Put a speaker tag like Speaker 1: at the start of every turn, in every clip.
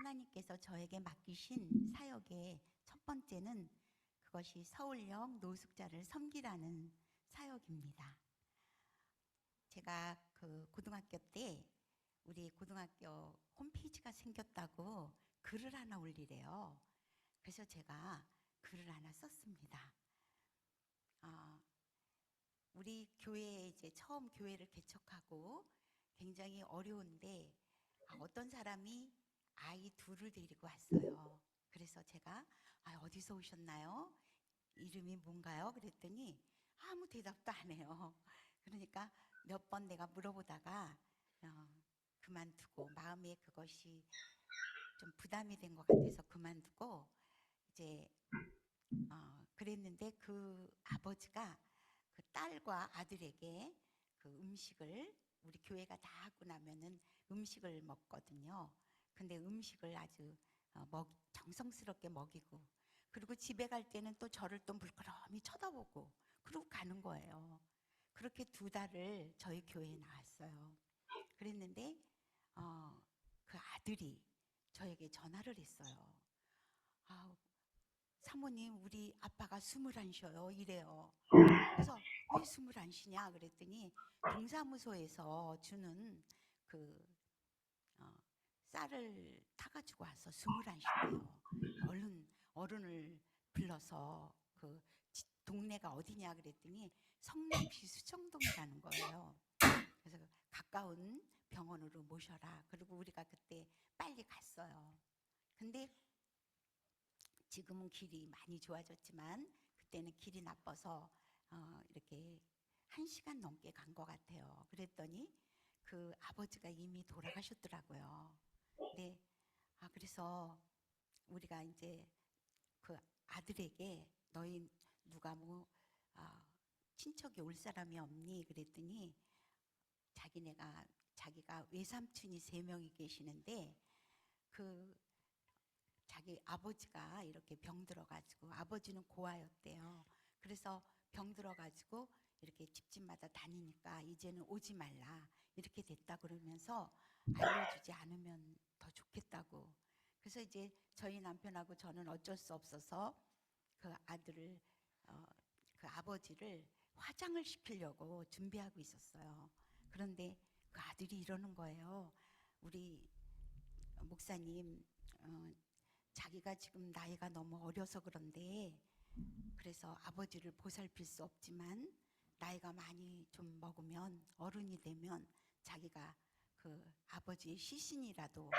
Speaker 1: 하나님께서 저에게 맡기신 사역의 첫 번째는 그것이 서울역 노숙자를 섬기라는 사역입니다. 제가 그 고등학교 때 우리 고등학교 홈페이지가 생겼다고 글을 하나 올리래요. 그래서 제가 글을 하나 썼습니다. 우리 교회에 이제 처음 교회를 개척하고 굉장히 어려운데 어떤 사람이 아이 둘을 데리고 왔어요. 그래서 제가 어디서 오셨나요? 이름이 뭔가요? 그랬더니 아무 대답도 안 해요. 그러니까 몇 번 내가 물어보다가 그만두고 마음에 그것이 좀 부담이 된 것 같아서 그만두고 이제 그랬는데 그 아버지가 그 딸과 아들에게 그 음식을 우리 교회가 다 하고 나면은 음식을 먹거든요. 근데 음식을 아주 정성스럽게 먹이고 그리고 집에 갈 때는 또 저를 또 물끄러미 쳐다보고 그러고 가는 거예요. 그렇게 2달을 저희 교회에 나왔어요. 그랬는데 그 아들이 저에게 전화를 했어요. 사모님, 우리 아빠가 숨을 안 쉬어요. 이래요. 그래서 왜 숨을 안 쉬냐 그랬더니 동사무소에서 주는 그 쌀을 타가지고 와서 숨을 안 쉰대요. 얼른 어른을 불러서 그 동네가 어디냐 그랬더니 성남시 수정동이라는 거예요. 그래서 가까운 병원으로 모셔라. 그리고 우리가 그때 빨리 갔어요. 근데 지금은 길이 많이 좋아졌지만 그때는 길이 나빠서 이렇게 1시간 넘게 간 것 같아요. 그랬더니 그 아버지가 이미 돌아가셨더라고요. 네. 그래서 우리가 이제 그 아들에게 너희 누가 친척이 올 사람이 없니? 그랬더니 자기가 외삼촌이 3명이 계시는데 그 자기 아버지가 이렇게 병들어가지고 아버지는 고아였대요. 그래서 병들어가지고 이렇게 집집마다 다니니까 이제는 오지 말라 이렇게 됐다 그러면서 알려주지 않으면 더 좋겠다고. 그래서 이제 저희 남편하고 저는 어쩔 수 없어서 그 아들을 그 아버지를 화장을 시키려고 준비하고 있었어요. 그런데 그 아들이 이러는 거예요. 우리 목사님, 자기가 지금 나이가 너무 어려서 그런데 그래서 아버지를 보살필 수 없지만 나이가 많이 좀 먹으면 어른이 되면 자기가 그 아버지의 시신이라도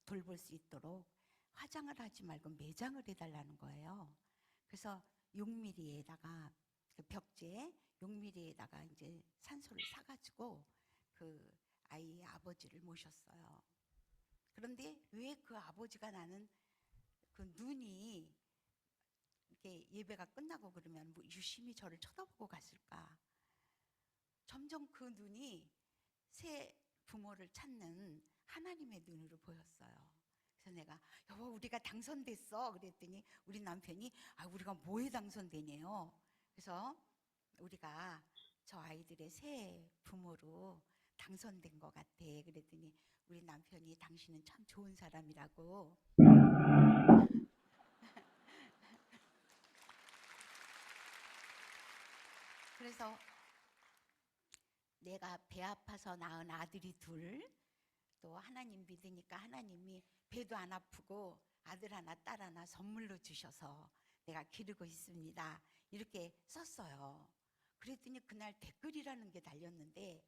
Speaker 1: 돌볼 수 있도록 화장을 하지 말고 매장을 해달라는 거예요. 그래서 6mm에다가 그 벽지에 6mm에다가 이제 산소를 사가지고 그 아이의 아버지를 모셨어요. 그런데 왜 그 아버지가 나는 그 눈이 이렇게 예배가 끝나고 그러면 유심히 저를 쳐다보고 갔을까? 점점 그 눈이 새 부모를 찾는 하나님의 눈으로 보였어요. 그래서 내가 여보 우리가 당선됐어 그랬더니 우리 남편이 우리가 뭐에 당선되냐요. 그래서 우리가 저 아이들의 새 부모로 당선된 것 같아. 그랬더니 우리 남편이 당신은 참 좋은 사람이라고. 그래서 내가 배 아파서 낳은 아들이 2, 또 하나님 믿으니까 하나님이 배도 안 아프고 아들 하나 딸 하나 선물로 주셔서 내가 기르고 있습니다. 이렇게 썼어요. 그랬더니 그날 댓글이라는 게 달렸는데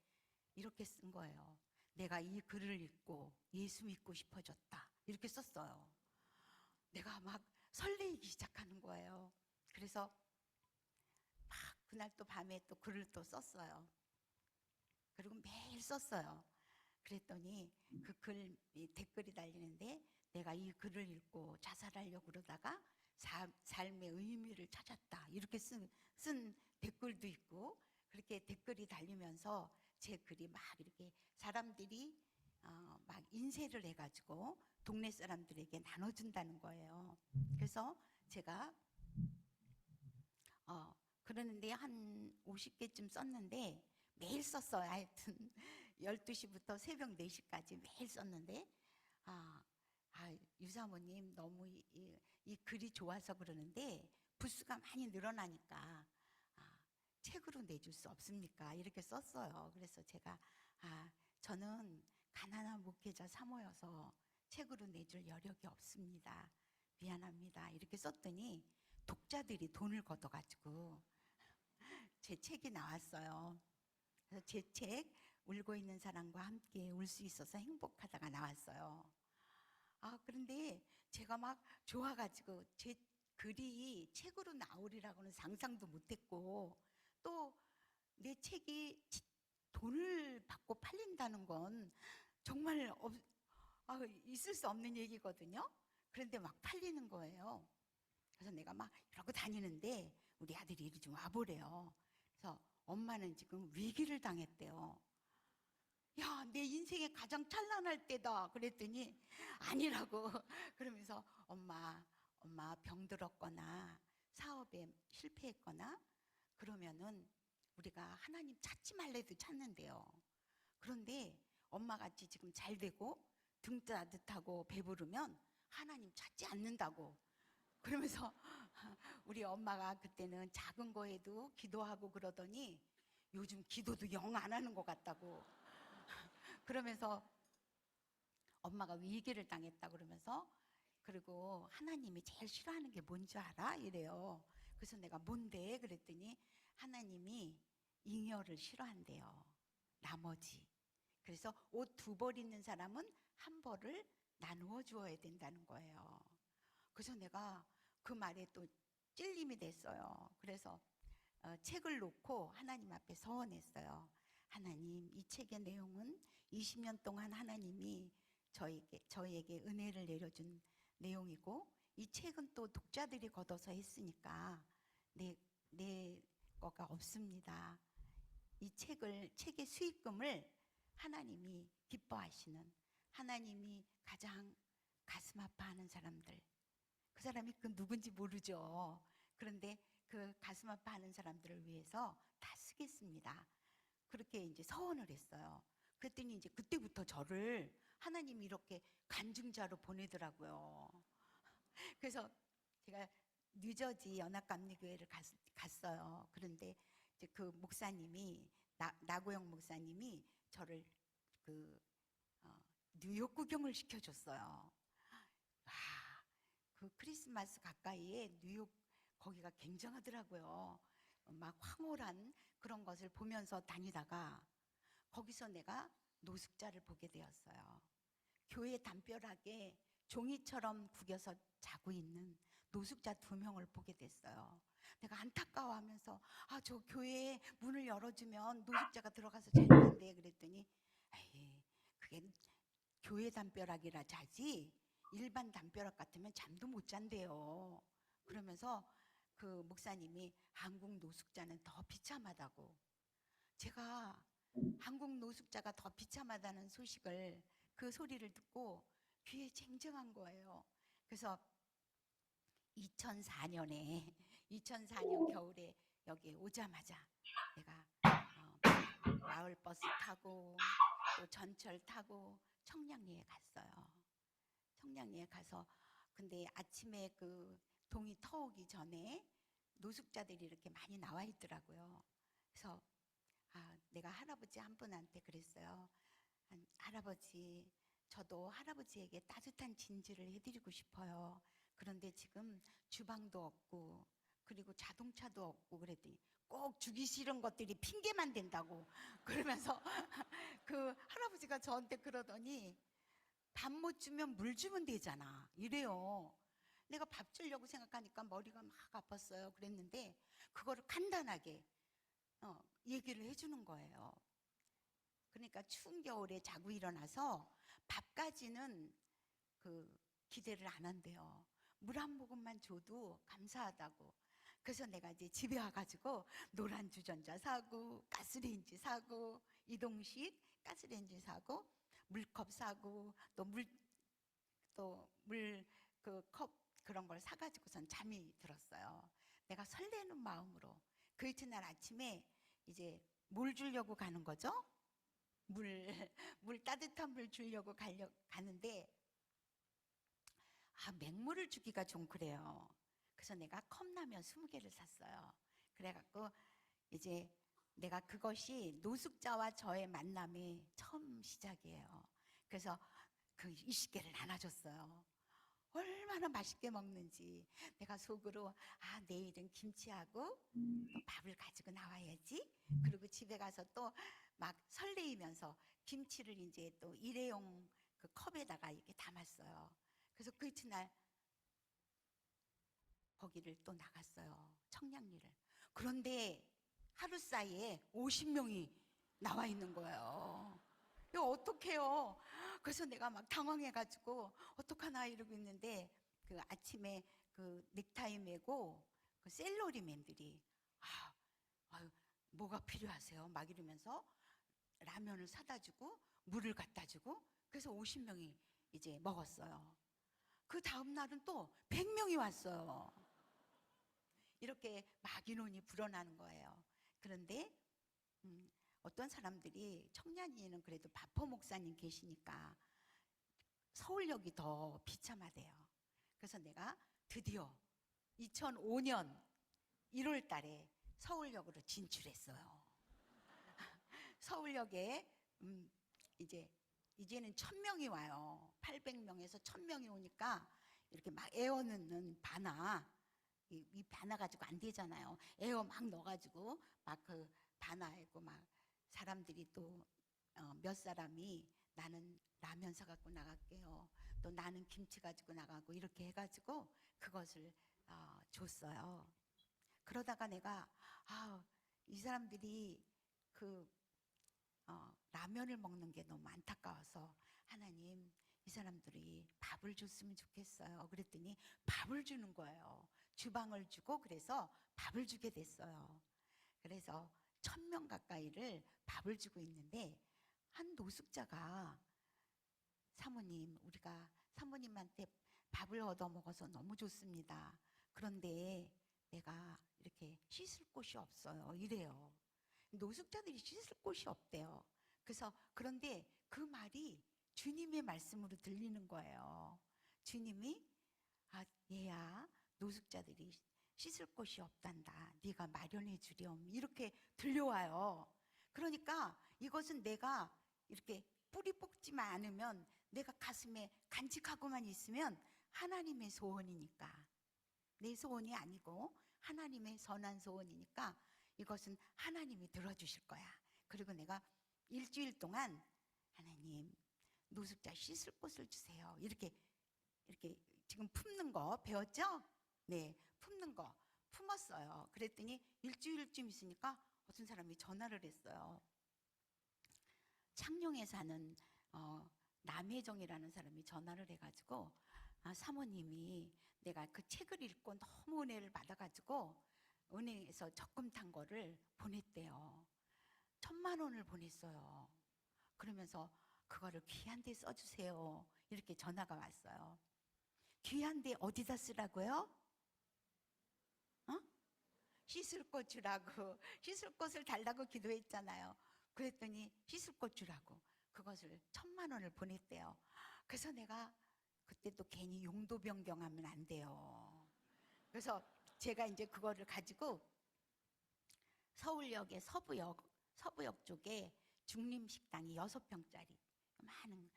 Speaker 1: 이렇게 쓴 거예요. 내가 이 글을 읽고 예수 믿고 싶어졌다. 이렇게 썼어요. 내가 막 설레이기 시작하는 거예요. 그래서 막 그날 또 밤에 또 글을 또 썼어요. 그리고 매일 썼어요. 그랬더니 그 글 댓글이 달리는데 내가 이 글을 읽고 자살하려고 그러다가 삶의 의미를 찾았다. 이렇게 쓴 댓글도 있고 그렇게 댓글이 달리면서 제 글이 막 이렇게 사람들이 막 인쇄를 해가지고 동네 사람들에게 나눠준다는 거예요. 그래서 제가 그러는데 한 50개쯤 썼는데 매일 썼어요. 하여튼 12시부터 새벽 4시까지 매일 썼는데 유사모님 너무 이 글이 좋아서 그러는데 부수가 많이 늘어나니까 책으로 내줄 수 없습니까? 이렇게 썼어요. 그래서 제가 저는 가난한 목회자 사모여서 책으로 내줄 여력이 없습니다. 미안합니다. 이렇게 썼더니 독자들이 돈을 걷어가지고 제 책이 나왔어요. 그래서 제 책 울고 있는 사람과 함께 울 수 있어서 행복하다가 나왔어요. 그런데 제가 막 좋아가지고 제 글이 책으로 나오리라고는 상상도 못했고, 또 내 책이 돈을 받고 팔린다는 건 정말 있을 수 없는 얘기거든요. 그런데 막 팔리는 거예요. 그래서 내가 막 이러고 다니는데 우리 아들이 이리 좀 와보래요. 그래서 엄마는 지금 위기를 당했대요. 야, 내 인생의 가장 찬란할 때다. 그랬더니 아니라고. 그러면서 엄마 병들었거나 사업에 실패했거나 그러면은 우리가 하나님 찾지 말래도 찾는데요. 그런데 엄마같이 지금 잘 되고 등 따뜻하고 배부르면 하나님 찾지 않는다고. 그러면서 우리 엄마가 그때는 작은 거에도 기도하고 그러더니 요즘 기도도 영 안 하는 것 같다고. 그러면서 엄마가 위기를 당했다 그러면서, 그리고 하나님이 제일 싫어하는 게 뭔지 알아? 이래요. 그래서 내가 뭔데? 그랬더니 하나님이 잉여를 싫어한대요. 나머지. 그래서 옷 2벌 있는 사람은 1벌을 나누어 주어야 된다는 거예요. 그래서 내가 그 말에 또 찔림이 됐어요. 그래서 책을 놓고 하나님 앞에 서원했어요. 하나님, 이 책의 내용은 20년 동안 하나님이 저희에게 은혜를 내려준 내용이고, 이 책은 또 독자들이 걷어서 했으니까 내 거가 없습니다. 이 책의 수익금을 하나님이 기뻐하시는, 하나님이 가장 가슴 아파하는 사람들, 그 사람이 그 누군지 모르죠. 그런데 그 가슴 아파하는 사람들을 위해서 다 쓰겠습니다. 그렇게 이제 서원을 했어요. 그랬더니 이제 그때부터 저를 하나님이 이렇게 간증자로 보내더라고요. 그래서 제가 뉴저지 연합감리교회를 갔어요. 그런데 이제 그 목사님이 나고영 목사님이 저를 그 뉴욕 구경을 시켜줬어요. 그 크리스마스 가까이에 뉴욕 거기가 굉장하더라고요. 막 황홀한 그런 것을 보면서 다니다가 거기서 내가 노숙자를 보게 되었어요. 교회 담벼락에 종이처럼 구겨서 자고 있는 노숙자 2명을 보게 됐어요. 내가 안타까워하면서 저 교회에 문을 열어주면 노숙자가 들어가서 잘 텐데, 그랬더니 에이, 그게 교회 담벼락이라 자지 일반 담벼락 같으면 잠도 못 잔대요. 그러면서 그 목사님이 한국 노숙자는 더 비참하다고. 제가 한국 노숙자가 더 비참하다는 소식을, 그 소리를 듣고 귀에 쟁쟁한 거예요. 그래서 2004년 겨울에 여기 오자마자 내가 마을버스 타고 또 전철 타고 청량리에 갔어요. 청량리에 가서, 근데 아침에 그 동이 터오기 전에 노숙자들이 이렇게 많이 나와 있더라고요. 그래서 내가 할아버지 한 분한테 그랬어요. 할아버지, 저도 할아버지에게 따뜻한 진지를 해드리고 싶어요. 그런데 지금 주방도 없고 그리고 자동차도 없고. 그랬더니 꼭 주기 싫은 것들이 핑계만 된다고. 그러면서 그 할아버지가 저한테 그러더니 밥 못 주면 물 주면 되잖아 이래요. 내가 밥 주려고 생각하니까 머리가 막 아팠어요. 그랬는데 그거를 간단하게 얘기를 해주는 거예요. 그러니까 추운 겨울에 자고 일어나서 밥까지는 기대를 안 한대요. 물 한 모금만 줘도 감사하다고. 그래서 내가 이제 집에 와가지고 노란 주전자 사고 가스레인지 사고 이동식 가스레인지 사고 물컵 사고 또 물 그 컵 그런 걸 사가지고선 잠이 들었어요. 내가 설레는 마음으로 그 이튿날 아침에 이제 물 주려고 가는 거죠. 물 따뜻한 물 주려고 가는데 맹물을 주기가 좀 그래요. 그래서 내가 컵라면 20개를 샀어요. 그래갖고 이제 내가 그것이 노숙자와 저의 만남의 처음 시작이에요. 그래서 그 20개를 나눠줬어요. 얼마나 맛있게 먹는지 내가 속으로 내일은 김치하고 또 밥을 가지고 나와야지. 그리고 집에 가서 또 막 설레이면서 김치를 이제 또 일회용 그 컵에다가 이렇게 담았어요. 그래서 그 이튿날 거기를 또 나갔어요. 청량리를. 그런데 하루 사이에 50명이 나와 있는 거예요. 이거 어떡해요? 그래서 내가 막 당황해가지고 어떡하나 이러고 있는데 그 아침에 그 넥타이 매고 그 셀러리맨들이 아유, 뭐가 필요하세요? 막 이러면서 라면을 사다 주고 물을 갖다 주고 그래서 50명이 이제 먹었어요. 그 다음 날은 또 100명이 왔어요. 이렇게 막 인원이 불어나는 거예요. 그런데 어떤 사람들이 청량리에는 그래도 바포 목사님 계시니까 서울역이 더 비참하대요. 그래서 내가 드디어 2005년 1월 달에 서울역으로 진출했어요. 서울역에 이제는 1000명이 와요. 800명에서 1000명이 오니까 이렇게 막 에어 넣는 바나 이 바나 가지고 안 되잖아요. 에어 막 넣어가지고 막 그 바나에고 막 사람들이 또 몇 사람이 나는 라면 사갖고 나갈게요. 또 나는 김치 가지고 나가고 이렇게 해가지고 그것을 줬어요. 그러다가 내가 이 사람들이 그 라면을 먹는 게 너무 안타까워서 하나님 이 사람들이 밥을 줬으면 좋겠어요. 그랬더니 밥을 주는 거예요. 주방을 주고 그래서 밥을 주게 됐어요. 그래서 1000명 가까이를 밥을 주고 있는데 한 노숙자가 사모님 우리가 사모님한테 밥을 얻어 먹어서 너무 좋습니다. 그런데 내가 이렇게 씻을 곳이 없어요. 이래요. 노숙자들이 씻을 곳이 없대요. 그래서 그런데 그 말이 주님의 말씀으로 들리는 거예요. 주님이 얘야 노숙자들이 씻을 곳이 없단다. 네가 마련해 주렴. 이렇게 들려와요. 그러니까 이것은 내가 이렇게 뿌리 뽑지만 않으면 내가 가슴에 간직하고만 있으면 하나님의 소원이니까 내 소원이 아니고 하나님의 선한 소원이니까 이것은 하나님이 들어주실 거야. 그리고 내가 일주일 동안 하나님 노숙자 씻을 곳을 주세요. 이렇게 지금 품는 거 배웠죠? 네, 품는 거 품었어요. 그랬더니 일주일쯤 있으니까 어떤 사람이 전화를 했어요. 창녕에 사는 남혜정이라는 사람이 전화를 해가지고 사모님이 내가 그 책을 읽고 너무 은혜를 받아가지고 은행에서 적금 탄 거를 보냈대요. 1000만 원을 보냈어요. 그러면서 그거를 귀한 데 써주세요. 이렇게 전화가 왔어요. 귀한 데 어디다 쓰라고요? 씻을 곳 주라고. 씻을 곳을 달라고 기도했잖아요. 그랬더니 씻을 곳 주라고 그것을 1000만 원을 보냈대요. 그래서 내가 그때 또 괜히 용도 변경하면 안 돼요. 그래서 제가 이제 그거를 가지고 서울역의 서부역 쪽에 중림식당이 6평짜리 많은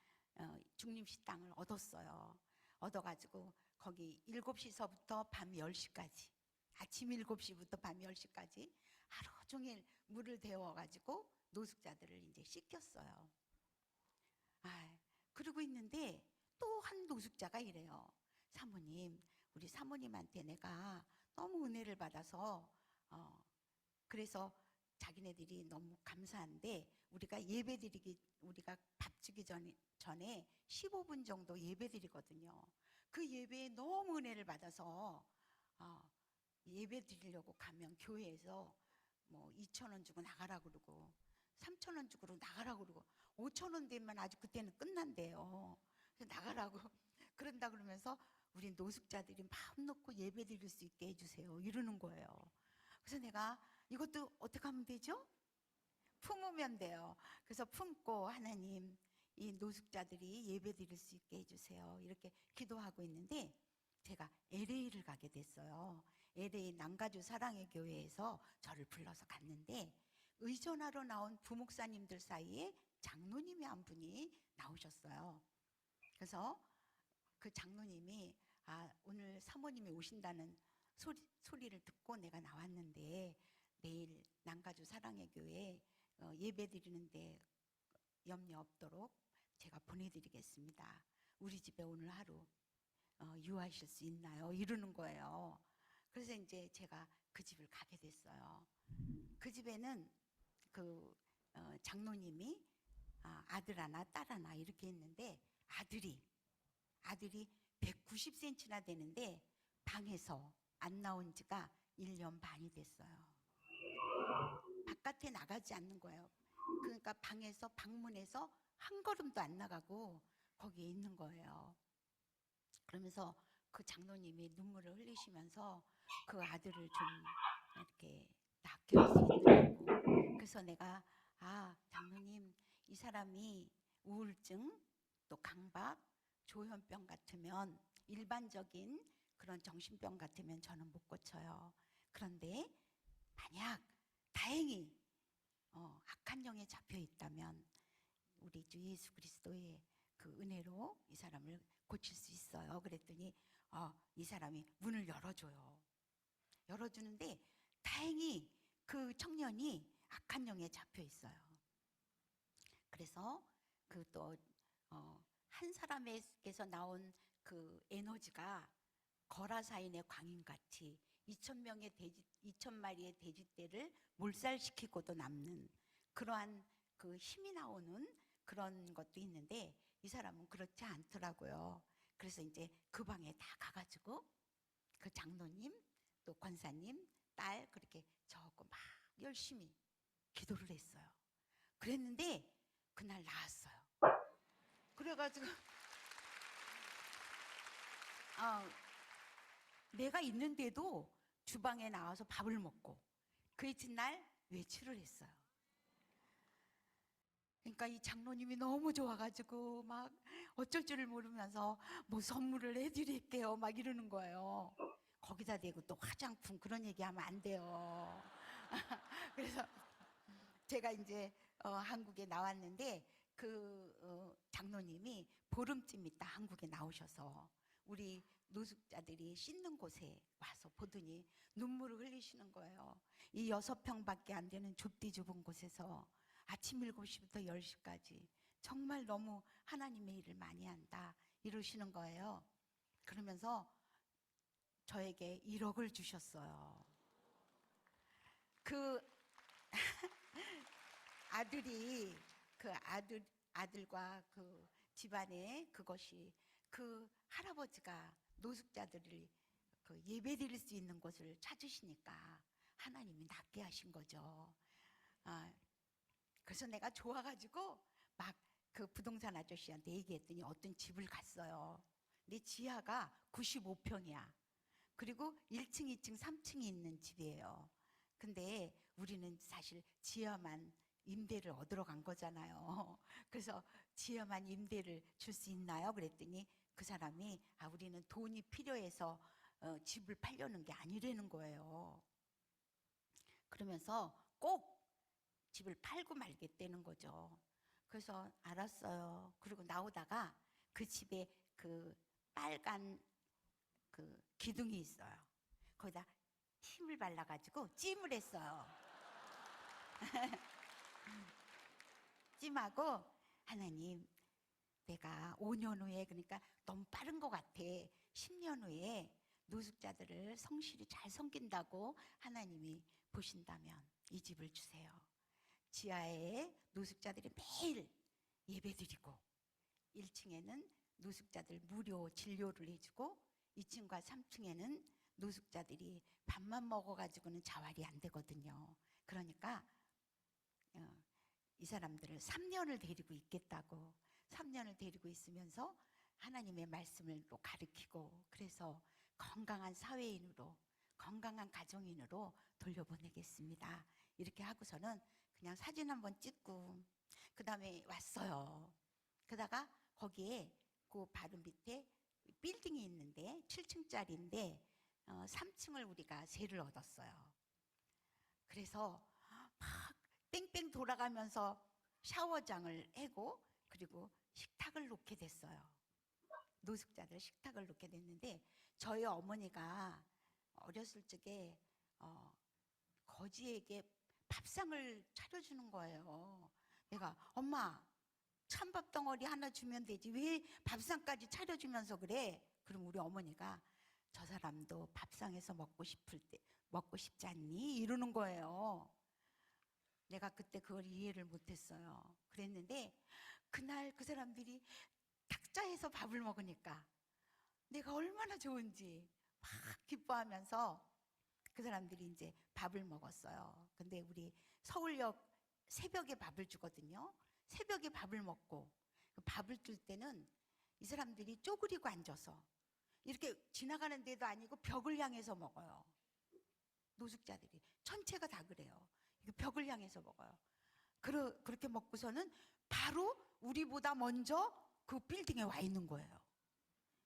Speaker 1: 중림식당을 얻었어요. 얻어가지고 거기 7시서부터 밤 10시까지 아침 7시부터 밤 10시까지 하루 종일 물을 데워가지고 노숙자들을 이제 씻겼어요. 그러고 있는데 또 한 노숙자가 이래요. 사모님, 우리 사모님한테 내가 너무 은혜를 받아서 그래서 자기네들이 너무 감사한데 우리가 우리가 밥 주기 전에 15분 정도 예배 드리거든요. 그 예배에 너무 은혜를 받아서 예배 드리려고 가면 교회에서 뭐 2,000원 주고 나가라 그러고 3,000원 주고 나가라 그러고 5,000원 되면 아주 그때는 끝난대요. 그래서 나가라고 그런다 그러면서 우리 노숙자들이 마음 놓고 예배 드릴 수 있게 해주세요. 이러는 거예요. 그래서 내가 이것도 어떻게 하면 되죠? 품으면 돼요. 그래서 품고 하나님 이 노숙자들이 예배 드릴 수 있게 해주세요. 이렇게 기도하고 있는데 제가 LA를 가게 됐어요. LA 남가주 사랑의 교회에서 저를 불러서 갔는데 의전하러 나온 부목사님들 사이에 장로님이 한 분이 나오셨어요. 그래서 그 장로님이 오늘 사모님이 오신다는 소리를 듣고 내가 나왔는데 내일 남가주 사랑의 교회 예배 드리는데 염려 없도록 제가 보내드리겠습니다. 우리 집에 오늘 하루 유하실 수 있나요? 이러는 거예요. 그래서 이제 제가 그 집을 가게 됐어요. 그 집에는 그 장로님이 아들 하나 딸 하나 이렇게 있는데 아들이 190cm나 되는데 방에서 안 나온 지가 1년 반이 됐어요. 바깥에 나가지 않는 거예요. 그러니까 방문에서 한 걸음도 안 나가고 거기에 있는 거예요. 그러면서 그 장로님이 눈물을 흘리시면서 그 아들을 좀 이렇게 낚일 수 있느냐고. 그래서 내가 장로님, 이 사람이 우울증 또 강박 조현병 같으면 일반적인 그런 정신병 같으면 저는 못 고쳐요. 그런데 만약 다행히 악한 영에 잡혀 있다면 우리 주 예수 그리스도의 그 은혜로 이 사람을 고칠 수 있어요. 그랬더니 이 사람이 문을 열어줘요. 열어주는데 다행히 그 청년이 악한 영에 잡혀 있어요. 그래서 그 또 한 사람에게서 나온 그 에너지가 거라사인의 광인같이 2,000마리의 돼지떼를 몰살시키고도 남는 그러한 그 힘이 나오는 그런 것도 있는데 이 사람은 그렇지 않더라고요. 그래서 이제 그 방에 다 가가지고 그 장로님 또 권사님 딸 그렇게 저하고 막 열심히 기도를 했어요. 그랬는데 그날 나았어요. 그래가지고 내가 있는데도 주방에 나와서 밥을 먹고 그 이튿날 외출을 했어요. 그러니까 이 장로님이 너무 좋아가지고 막 어쩔 줄을 모르면서 뭐 선물을 해드릴게요 막 이러는 거예요. 거기다 대고 또 화장품 그런 얘기하면 안 돼요. 그래서 제가 이제 한국에 나왔는데 그 장로님이 보름쯤 있다 한국에 나오셔서 우리 노숙자들이 씻는 곳에 와서 보더니 눈물을 흘리시는 거예요. 이 6평밖에 안 되는 좁디 좁은 곳에서 아침 7시부터 10시까지 정말 너무 하나님의 일을 많이 한다 이러시는 거예요. 그러면서 저에게 1억을 주셨어요. 그 아들이 아들과 그 집안에 그것이 그 할아버지가 노숙자들을 그 예배 드릴 수 있는 곳을 찾으시니까 하나님이 낫게 하신 거죠. 그래서 내가 좋아가지고 막 그 부동산 아저씨한테 얘기했더니 어떤 집을 갔어요. 근데 지하가 95평이야. 그리고 1층, 2층, 3층이 있는 집이에요. 근데 우리는 사실 지하만 임대를 얻으러 간 거잖아요. 그래서 지하만 임대를 줄 수 있나요? 그랬더니 그 사람이 우리는 돈이 필요해서 집을 팔려는 게 아니라는 거예요. 그러면서 꼭 집을 팔고 말겠다는 거죠. 그래서 알았어요. 그리고 나오다가 그 집에 그 빨간 그 기둥이 있어요. 거기다 힘을 발라가지고 찜을 했어요. 찜하고 하나님 내가 5년 후에 그러니까 너무 빠른 것 같아. 10년 후에 노숙자들을 성실히 잘 섬긴다고 하나님이 보신다면 이 집을 주세요. 지하에 노숙자들이 매일 예배드리고 1층에는 노숙자들 무료 진료를 해주고 2층과 3층에는 노숙자들이 밥만 먹어가지고는 자활이 안 되거든요. 그러니까 이 사람들을 3년을 데리고 있겠다고 3년을 데리고 있으면서 하나님의 말씀을 또 가르치고 그래서 건강한 사회인으로 건강한 가정인으로 돌려보내겠습니다. 이렇게 하고서는 그냥 사진 한번 찍고 그 다음에 왔어요. 그러다가 거기에 그 바로 밑에 빌딩이 있는데 7층짜리인데 3층을 우리가 세를 얻었어요. 그래서 막 뺑뺑 돌아가면서 샤워장을 해고 그리고 식탁을 놓게 됐어요. 노숙자들 식탁을 놓게 됐는데 저희 어머니가 어렸을 적에 거지에게 밥상을 차려주는 거예요. 내가 엄마 찬밥 덩어리 하나 주면 되지 왜 밥상까지 차려주면서 그래? 그럼 우리 어머니가 저 사람도 밥상에서 먹고 싶을 때 먹고 싶지 않니? 이러는 거예요. 내가 그때 그걸 이해를 못했어요. 그랬는데 그날 그 사람들이 탁자에서 밥을 먹으니까 내가 얼마나 좋은지 막 기뻐하면서 그 사람들이 이제 밥을 먹었어요. 근데 우리 서울역 새벽에 밥을 주거든요. 새벽에 밥을 먹고 그 밥을 줄 때는 이 사람들이 쪼그리고 앉아서 이렇게 지나가는 데도 아니고 벽을 향해서 먹어요. 노숙자들이 전체가 다 그래요. 벽을 향해서 먹어요. 그렇게 먹고서는 바로 우리보다 먼저 그 빌딩에 와 있는 거예요.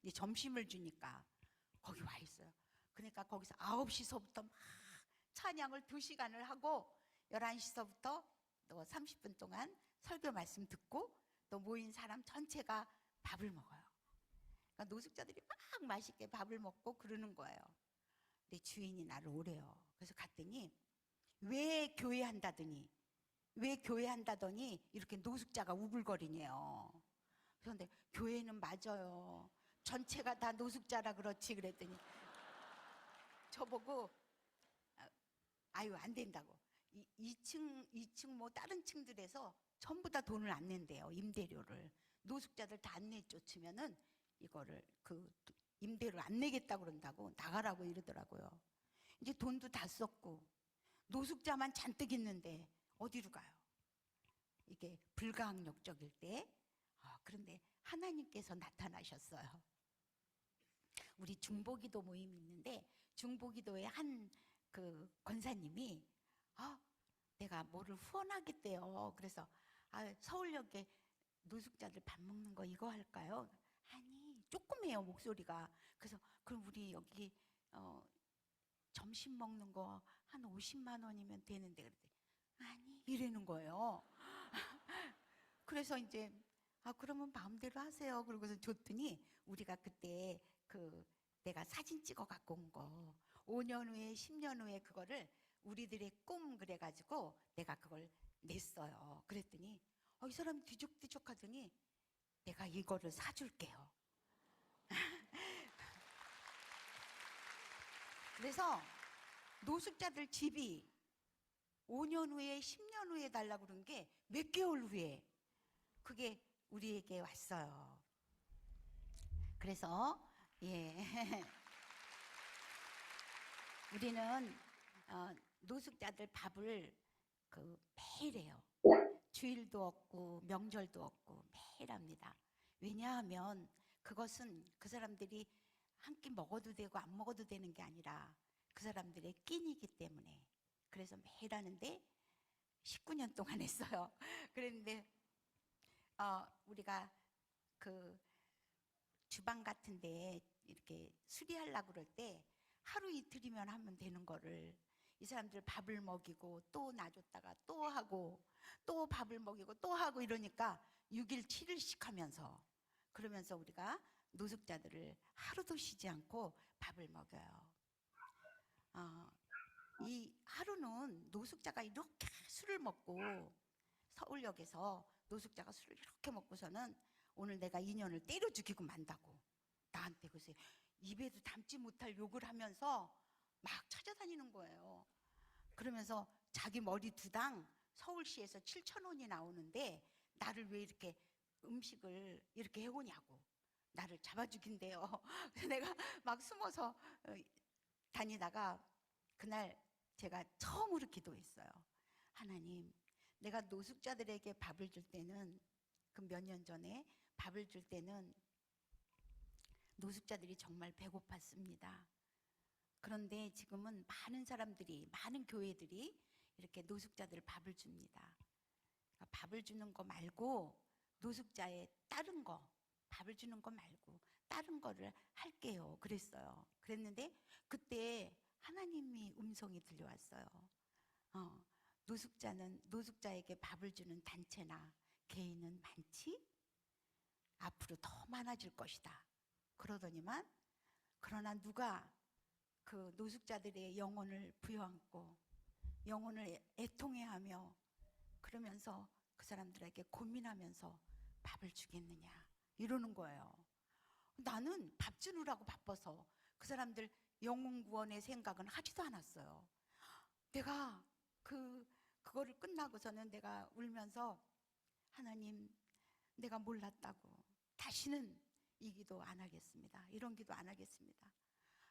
Speaker 1: 이제 점심을 주니까 거기 와 있어요. 그러니까 거기서 9시서부터 막 찬양을 2시간을 하고 11시서부터 또 30분 동안 설교 말씀 듣고 또 모인 사람 전체가 밥을 먹어요. 그러니까 노숙자들이 막 맛있게 밥을 먹고 그러는 거예요. 근데 주인이 나를 오래요. 그래서 갔더니 왜 교회 한다더니 이렇게 노숙자가 우글거리네요. 그런데 교회는 맞아요. 전체가 다 노숙자라 그렇지 그랬더니 저보고 아유 안 된다고. 2층 뭐 다른 층들에서 전부 다 돈을 안 낸대요. 임대료를. 노숙자들 다 안 내쫓으면은 이거를 그 임대료 안 내겠다 그런다고 나가라고 이러더라고요. 이제 돈도 다 썼고 노숙자만 잔뜩 있는데 어디로 가요? 이게 불가항력적일 때 그런데 하나님께서 나타나셨어요. 우리 중보기도 모임이 있는데 중보기도의 한 그 권사님이 내가 뭐를 후원하겠대요. 그래서 서울역에 노숙자들 밥 먹는 거 이거 할까요? 아니 조그매요 목소리가. 그래서 그럼 우리 여기 점심 먹는 거 한 50만 원이면 되는데 그랬더니 아니 이러는 거예요. 그래서 이제 그러면 마음대로 하세요. 그러고서 줬더니 우리가 그때 내가 사진 찍어 갖고 온 거 5년 후에 10년 후에 그거를 우리들의 꿈 그래가지고 내가 그걸 냈어요. 그랬더니 이 사람 뒤죽뒤죽 하더니 내가 이거를 사줄게요. 그래서 노숙자들 집이 5년 후에 10년 후에 달라고 그런 게 몇 개월 후에 그게 우리에게 왔어요. 그래서 우리는 노숙자들 밥을 매일 해요. 주일도 없고 명절도 없고 매일 합니다. 왜냐하면 그것은 그 사람들이 한 끼 먹어도 되고 안 먹어도 되는 게 아니라 그 사람들의 끼니이기 때문에. 그래서 매일 하는데 19년 동안 했어요. 그랬는데 우리가 그 주방 같은 데 이렇게 수리하려고 그럴 때 하루 이틀이면 하면 되는 거를 이 사람들 밥을 먹이고 또 놔줬다가 또 하고 또 밥을 먹이고 또 하고 이러니까 6일 7일씩 하면서 그러면서 우리가 노숙자들을 하루도 쉬지 않고 밥을 먹여요. 이 하루는 노숙자가 이렇게 술을 먹고 서울역에서 노숙자가 술을 이렇게 먹고서는 오늘 내가 인연을 때려 죽이고 만다고 나한테 글쎄 입에도 담지 못할 욕을 하면서 막 찾아다니는 거예요. 그러면서 자기 머리 두당 서울시에서 7,000원이 나오는데 나를 왜 이렇게 음식을 이렇게 해오냐고 나를 잡아 죽인대요. 그래서 내가 막 숨어서 다니다가 그날 제가 처음으로 기도했어요. 하나님, 내가 노숙자들에게 밥을 줄 때는 그 몇 년 전에 밥을 줄 때는 노숙자들이 정말 배고팠습니다. 그런데 지금은 많은 사람들이, 많은 교회들이 이렇게 노숙자들 밥을 줍니다. 그러니까 밥을 주는 거 말고 노숙자의 다른 거, 밥을 주는 거 말고 다른 거를 할게요. 그랬어요. 그랬는데 그때 하나님이 음성이 들려왔어요. 노숙자에게 밥을 주는 단체나 개인은 많지? 앞으로 더 많아질 것이다. 그러더니만, 그러나 누가 그 노숙자들의 영혼을 부여안고 영혼을 애통해하며 그러면서 그 사람들에게 고민하면서 밥을 주겠느냐 이러는 거예요. 나는 밥 주느라고 바빠서 그 사람들 영혼 구원의 생각은 하지도 않았어요. 내가 그거를 끝나고서는 내가 울면서, 하나님, 내가 몰랐다고 다시는 이 기도 안 하겠습니다. 이런 기도 안 하겠습니다.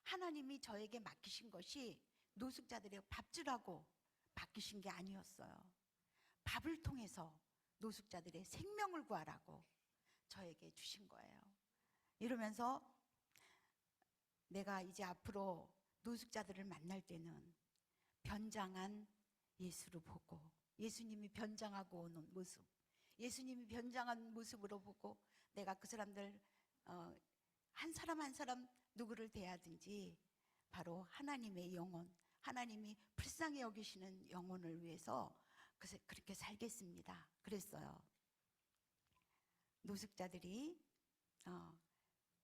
Speaker 1: 하나님이 저에게 맡기신 것이 노숙자들의 밥 주라고 맡기신 게 아니었어요. 밥을 통해서 노숙자들의 생명을 구하라고 저에게 주신 거예요. 이러면서 내가 이제 앞으로 노숙자들을 만날 때는 변장한 예수를 보고, 예수님이 변장하고 오는 모습, 예수님이 변장한 모습으로 보고 내가 그 사람들 한 사람 한 사람 누구를 대하든지 바로 하나님의 영혼, 하나님이 불쌍히 여기시는 영혼을 위해서 그렇게 살겠습니다. 그랬어요. 노숙자들이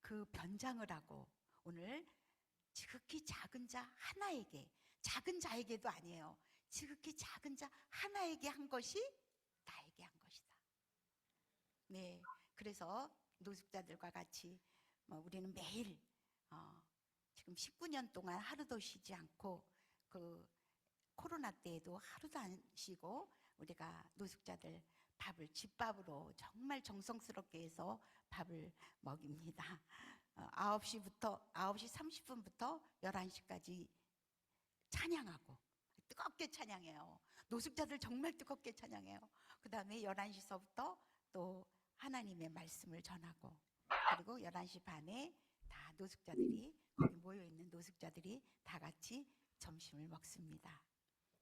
Speaker 1: 그 변장을 하고 오늘 지극히 작은 자 하나에게, 작은 자에게도 아니에요. 지극히 작은 자 하나에게 한 것이 나에게 한 것이다. 네, 그래서 노숙자들과 같이 우리는 매일 지금 19년 동안 하루도 쉬지 않고 그 코로나 때에도 하루도 안 쉬고 우리가 노숙자들 밥을 집밥으로 정말 정성스럽게 해서 밥을 먹입니다. 9시 30분부터 11시까지 찬양하고 뜨겁게 찬양해요. 노숙자들 정말 뜨겁게 찬양해요. 그 다음에 11시서부터 또 하나님의 말씀을 전하고, 그리고 11시 반에 다 노숙자들이, 거기 모여있는 노숙자들이 다 같이 점심을 먹습니다.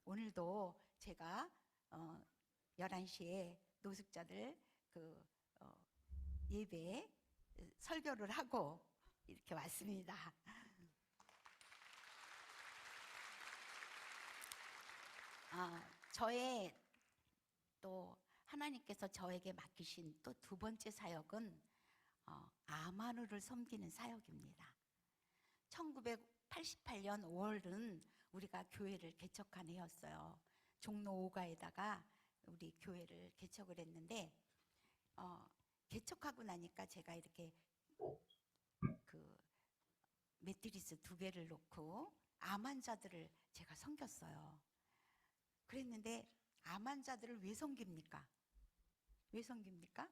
Speaker 1: 오늘도 제가 11시에 노숙자들 예배 설교를 하고 이렇게 왔습니다. 저의 또 하나님께서 저에게 맡기신 또 두 번째 사역은 아마누를 섬기는 사역입니다. 1988년 5월은 우리가 교회를 개척한 해였어요. 종로 5가에다가 우리 교회를 개척을 했는데 개척하고 나니까 제가 이렇게 그 매트리스 2개를 놓고 암 환자들을 제가 섬겼어요. 그랬는데 암 환자들을 왜 섬깁니까? 왜 섬깁니까?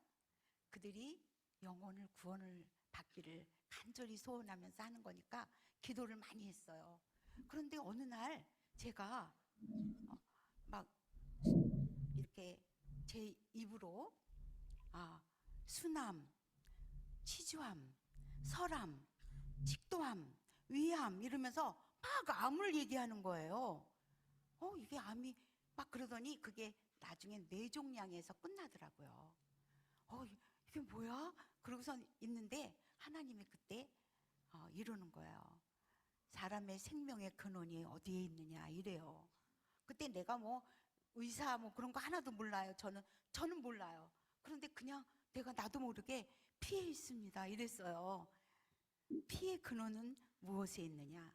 Speaker 1: 그들이 영혼을 구원을 받기를 간절히 소원하면서 하는 거니까 기도를 많이 했어요. 그런데 어느 날 제가 막 이렇게 제 입으로 순암, 치주암, 설암, 식도암, 위암 이러면서 막 암을 얘기하는 거예요. 이게 암이 막 그러더니 그게 나중에 뇌종양에서 끝나더라고요. 이게 뭐야? 그러고서 있는데 하나님이 그때 이러는 거예요. 사람의 생명의 근원이 어디에 있느냐 이래요. 그때 내가 뭐 의사 뭐 그런 거 하나도 몰라요. 저는 몰라요. 그런데 그냥 내가 나도 모르게 피에 있습니다 이랬어요. 피의 근원은 무엇에 있느냐?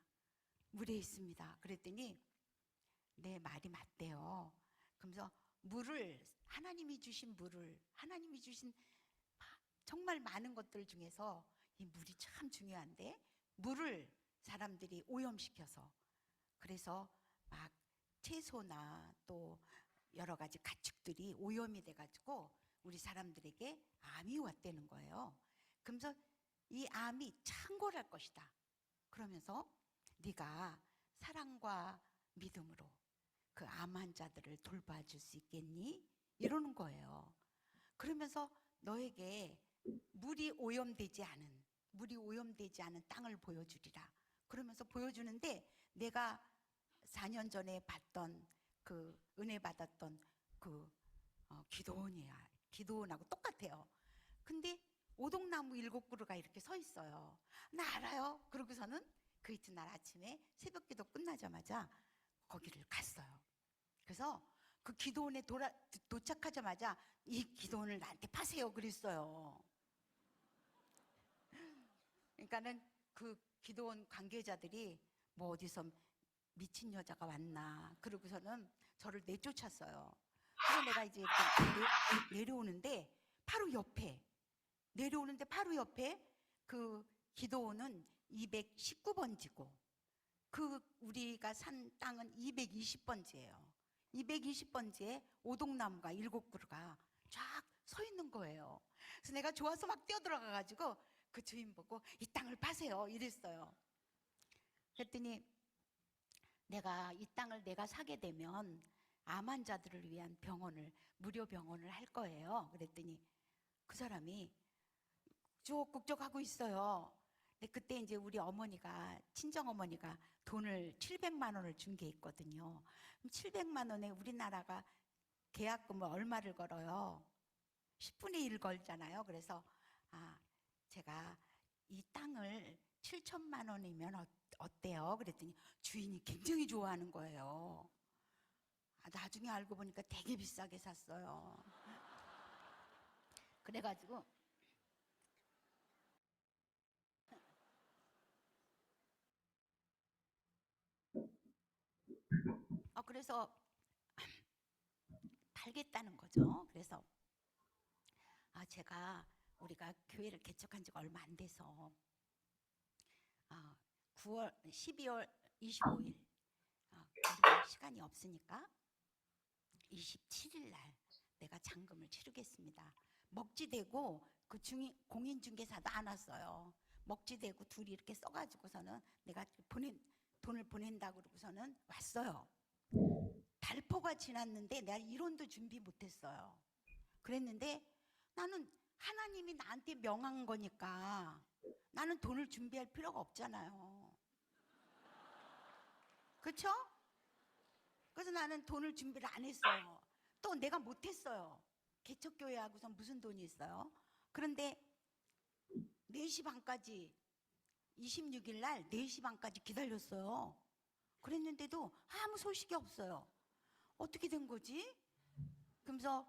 Speaker 1: 물에 있습니다. 그랬더니 내 말이 맞대요. 그러면서 하나님이 주신 정말 많은 것들 중에서 이 물이 참 중요한데, 물을 사람들이 오염시켜서, 그래서 막 채소나 또 여러 가지 가축들이 오염이 돼가지고 우리 사람들에게 암이 왔다는 거예요. 그러면서 이 암이 창궐할 것이다. 그러면서 네가 사랑과 믿음으로 그 암 환자들을 돌봐줄 수 있겠니? 이러는 거예요. 그러면서 너에게 물이 오염되지 않은 땅을 보여주리라. 그러면서 보여주는데 내가 4년 전에 봤던 그 은혜 받았던 그 기도원이야. 기도원하고 똑같아요. 근데 오동나무 7그루가 이렇게 서 있어요. 나 알아요. 그러고서는 그 이튿날 아침에 새벽기도 끝나자마자 거기를 갔어요. 그래서 그 기도원에 도착하자마자 이 기도원을 나한테 파세요 그랬어요. 그러니까는 그 기도원 관계자들이 뭐 어디서 미친 여자가 왔나 그러고서는 저를 내쫓았어요. 그래서 내가 이제 이렇게 내려오는데 바로 옆에 그 기도원은 219번지고 그 우리가 산 땅은 220번지예요. 220번지에 오동나무가 7그루가 쫙 서 있는 거예요. 그래서 내가 좋아서 막 뛰어들어가가지고 그 주인 보고 이 땅을 파세요 이랬어요. 그랬더니 내가 이 땅을 내가 사게 되면 암 환자들을 위한 무료 병원을 할 거예요. 그랬더니 그 사람이 쭉 하고 있어요. 근데 그때 이제 우리 어머니가, 친정어머니가 돈을 700만 원을 준 게 있거든요. 700만 원에 우리나라가 계약금을 얼마를 걸어요? 10분의 1 걸잖아요. 그래서 제가 이 땅을 7천만 원이면 어때요? 그랬더니 주인이 굉장히 좋아하는 거예요. 나중에 알고 보니까 되게 비싸게 샀어요. 그래가지고 그래서 팔겠다는 거죠. 그래서 제가 우리가 교회를 개척한 지가 얼마 안 돼서 12월 25일 우리가 시간이 없으니까 27일 날 내가 잔금을 치르겠습니다. 먹지되고 그 공인중개사도 안 왔어요. 먹지되고 둘이 이렇게 써가지고서는 내가 돈을 보낸다고 그러고서는 왔어요. 달포가 지났는데 내가 이론도 준비 못했어요. 그랬는데 나는 하나님이 나한테 명한 거니까 나는 돈을 준비할 필요가 없잖아요. 그렇죠? 그래서 나는 돈을 준비를 안 했어요. 또 내가 못했어요. 개척교회하고서 무슨 돈이 있어요? 그런데 4시 반까지 26일 날 4시 반까지 기다렸어요. 그랬는데도 아무 소식이 없어요. 어떻게 된 거지? 그러면서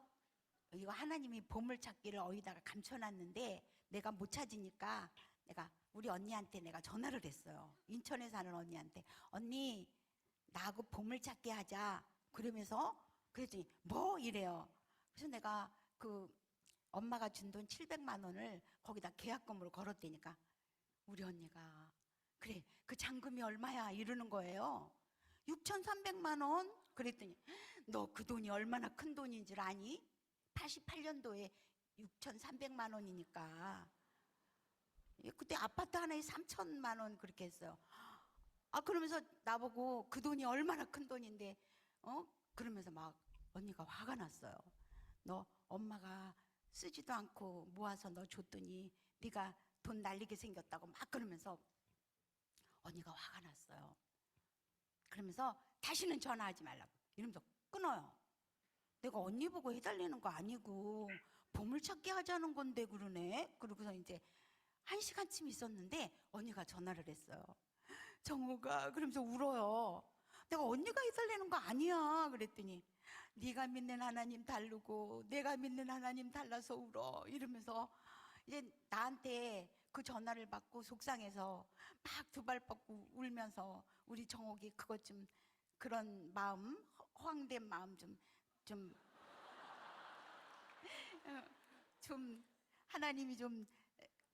Speaker 1: 이거 하나님이 보물찾기를 어디다가 감춰놨는데 내가 못 찾으니까 내가 우리 언니한테 내가 전화를 했어요. 인천에 사는 언니한테. 언니 나하고 보물찾기 하자. 그러면서 그랬더니 뭐 이래요. 그래서 내가 그 엄마가 준 돈 700만 원을 거기다 계약금으로 걸었다니까 우리 언니가 그래 그 잔금이 얼마야 이러는 거예요. 6,300만 원? 그랬더니 너 그 돈이 얼마나 큰 돈인 줄 아니? 88년도에 6,300만 원이니까 그때 아파트 하나에 3천만 원 그렇게 했어요. 그러면서 나보고 그 돈이 얼마나 큰 돈인데 그러면서 막 언니가 화가 났어요. 너 엄마가 쓰지도 않고 모아서 너 줬더니 네가 돈 날리게 생겼다고 막 그러면서 언니가 화가 났어요. 그러면서 다시는 전화하지 말라고 이러면서 끊어요. 내가 언니 보고 해달라는 거 아니고 보물찾기 하자는 건데 그러네. 그러고서 이제 1시간쯤 있었는데 언니가 전화를 했어요. 정호가 그러면서 울어요. 내가 언니가 해달라는 거 아니야 그랬더니 네가 믿는 하나님 다르고 내가 믿는 하나님 달라서 울어 이러면서 이제 나한테 그 전화를 받고 속상해서 막 두 발 뻗고 울면서 우리 정옥이 그것 좀 그런 마음 허황된 마음 좀 좀 하나님이 좀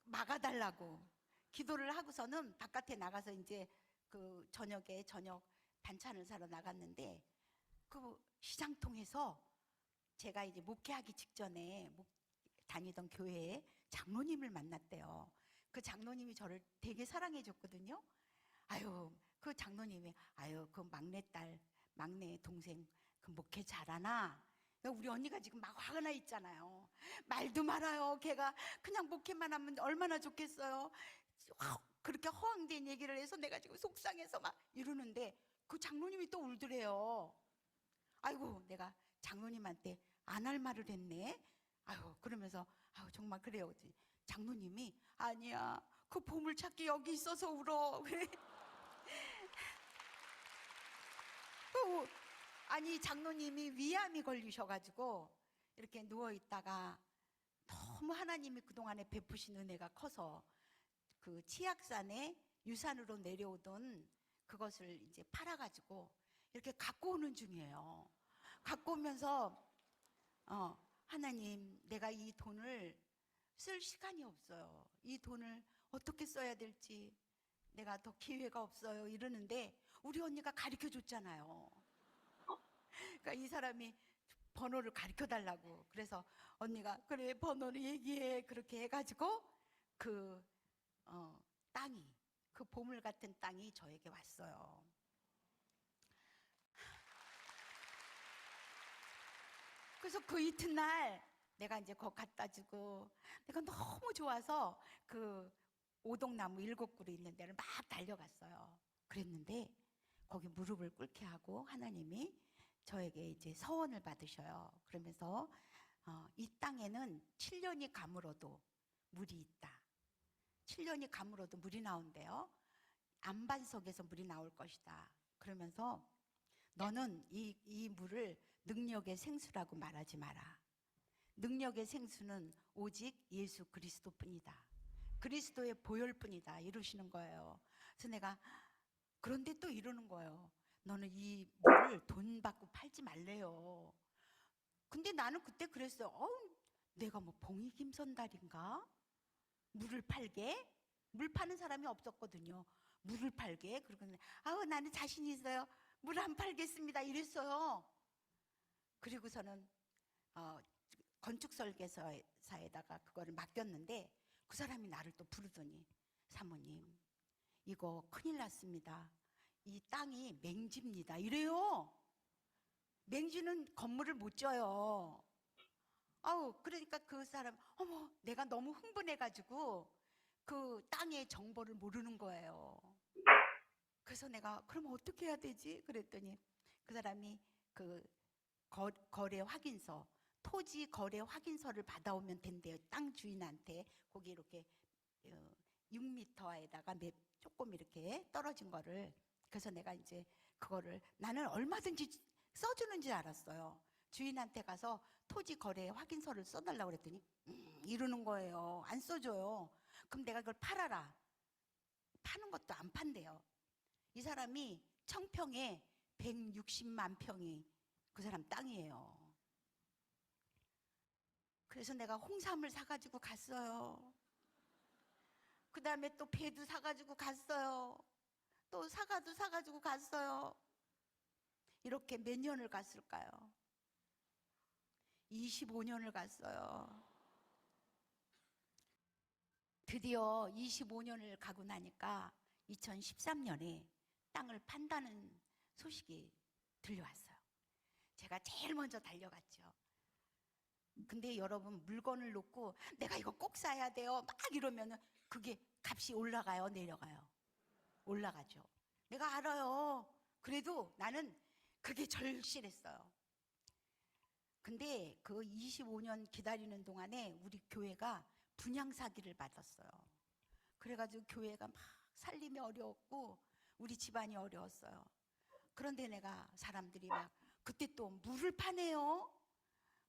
Speaker 1: 막아달라고 기도를 하고서는 바깥에 나가서 이제 그 저녁에 저녁 반찬을 사러 나갔는데 그 시장통에서 제가 이제 목회하기 직전에 다니던 교회에 장로님을 만났대요. 그 장로님이 저를 되게 사랑해 줬거든요. 그 장로님이 그 막내딸 막내 동생 그 목회 잘하나? 우리 언니가 지금 막 화가 나 있잖아요. 말도 말아요. 걔가 그냥 목회만 하면 얼마나 좋겠어요. 그렇게 허황된 얘기를 해서 내가 지금 속상해서 막 이러는데 그 장로님이 또 울더래요. 내가 장로님한테 안 할 말을 했네. 아유, 그러면서 아유, 정말 그래요. 장로님이 아니야, 그 보물찾기 여기 있어서 울어. 아니, 장로님이 위암이 걸리셔가지고 이렇게 누워 있다가 너무 하나님이 그동안에 베푸신 은혜가 커서 그 치악산에 유산으로 내려오던 그것을 이제 팔아가지고 이렇게 갖고 오는 중이에요. 갖고 오면서 하나님, 내가 이 돈을 쓸 시간이 없어요. 이 돈을 어떻게 써야 될지 내가 더 기회가 없어요. 이러는데 우리 언니가 가르쳐 줬잖아요. 그러니까 이 사람이 번호를 가르쳐 달라고. 그래서 언니가 그래, 번호를 얘기해. 그렇게 해가지고 그 땅이, 그 보물 같은 땅이 저에게 왔어요. 그래서 그 이튿날 내가 이제 거 갖다 주고 내가 너무 좋아서 그 오동나무 7그루 있는 데를 막 달려갔어요. 그랬는데 거기 무릎을 꿇게 하고 하나님이 저에게 이제 서원을 받으셔요. 그러면서 이 땅에는 7년이 가물어도 물이 있다. 7년이 가물어도 물이 나온대요. 안반석에서 물이 나올 것이다. 그러면서 너는 이 물을 능력의 생수라고 말하지 마라. 능력의 생수는 오직 예수 그리스도뿐이다. 그리스도의 보혈뿐이다. 이러시는 거예요. 그래서 내가 그런데 또 이러는 거예요. 너는 이 물을 돈 받고 팔지 말래요. 근데 나는 그때 그랬어요. 내가 뭐 봉익임선달인가? 물을 팔게? 물 파는 사람이 없었거든요. 물을 팔게? 그러고 나는 자신 있어요. 물 안 팔겠습니다. 이랬어요. 그리고서는 건축설계사에다가 그거를 맡겼는데 그 사람이 나를 또 부르더니 사모님, 이거 큰일 났습니다. 이 땅이 맹지입니다. 이래요. 맹지는 건물을 못 져요. 그러니까 그 사람, 어머, 내가 너무 흥분해가지고 그 땅의 정보를 모르는 거예요. 그래서 내가 그럼 어떻게 해야 되지? 그랬더니 그 사람이 그 거래 확인서, 토지 거래 확인서를 받아오면 된대요. 땅 주인한테. 거기 이렇게 6m에다가 조금 이렇게 떨어진 거를. 그래서 내가 이제 그거를 나는 얼마든지 써주는 줄 알았어요. 주인한테 가서 토지 거래 확인서를 써달라고 그랬더니 이러는 거예요. 안 써줘요. 그럼 내가 그걸 팔아라. 파는 것도 안 판대요. 이 사람이 청평에 160만 평이 그 사람 땅이에요. 그래서 내가 홍삼을 사가지고 갔어요. 그 다음에 또 배도 사가지고 갔어요. 또 사과도 사가지고 갔어요. 이렇게 몇 년을 갔을까요? 25년을 갔어요. 드디어 25년을 가고 나니까 2013년에 땅을 판다는 소식이 들려왔어요. 제가 제일 먼저 달려갔죠. 근데 여러분, 물건을 놓고 내가 이거 꼭 사야 돼요 막 이러면은 그게 값이 올라가요, 내려가요? 올라가죠. 내가 알아요. 그래도 나는 그게 절실했어요. 근데 그 25년 기다리는 동안에 우리 교회가 분양 사기를 받았어요. 그래가지고 교회가 막 살림이 어려웠고 우리 집안이 어려웠어요. 그런데 내가 사람들이 막 그때 또 물을 파네요.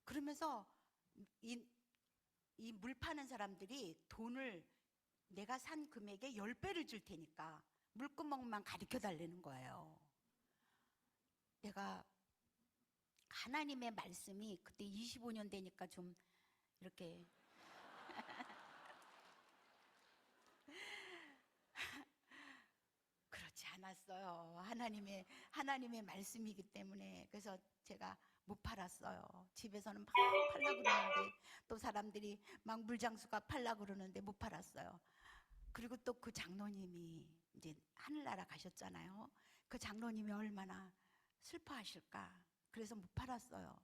Speaker 1: 그러면서 이 물 파는 사람들이 돈을 내가 산 금액의 10배를 줄 테니까 물구멍만 가르쳐 달라는 거예요. 내가 하나님의 말씀이 그때 25년 되니까 좀 이렇게 그렇지 않았어요. 하나님의 말씀이기 때문에. 그래서 제가 못 팔았어요. 집에서는 막 팔라 그러는데 또 사람들이 막 물장수가 팔라 그러는데 못 팔았어요. 그리고 또 그 장로님이 이제 하늘나라 가셨잖아요. 그 장로님이 얼마나 슬퍼하실까. 그래서 못 팔았어요.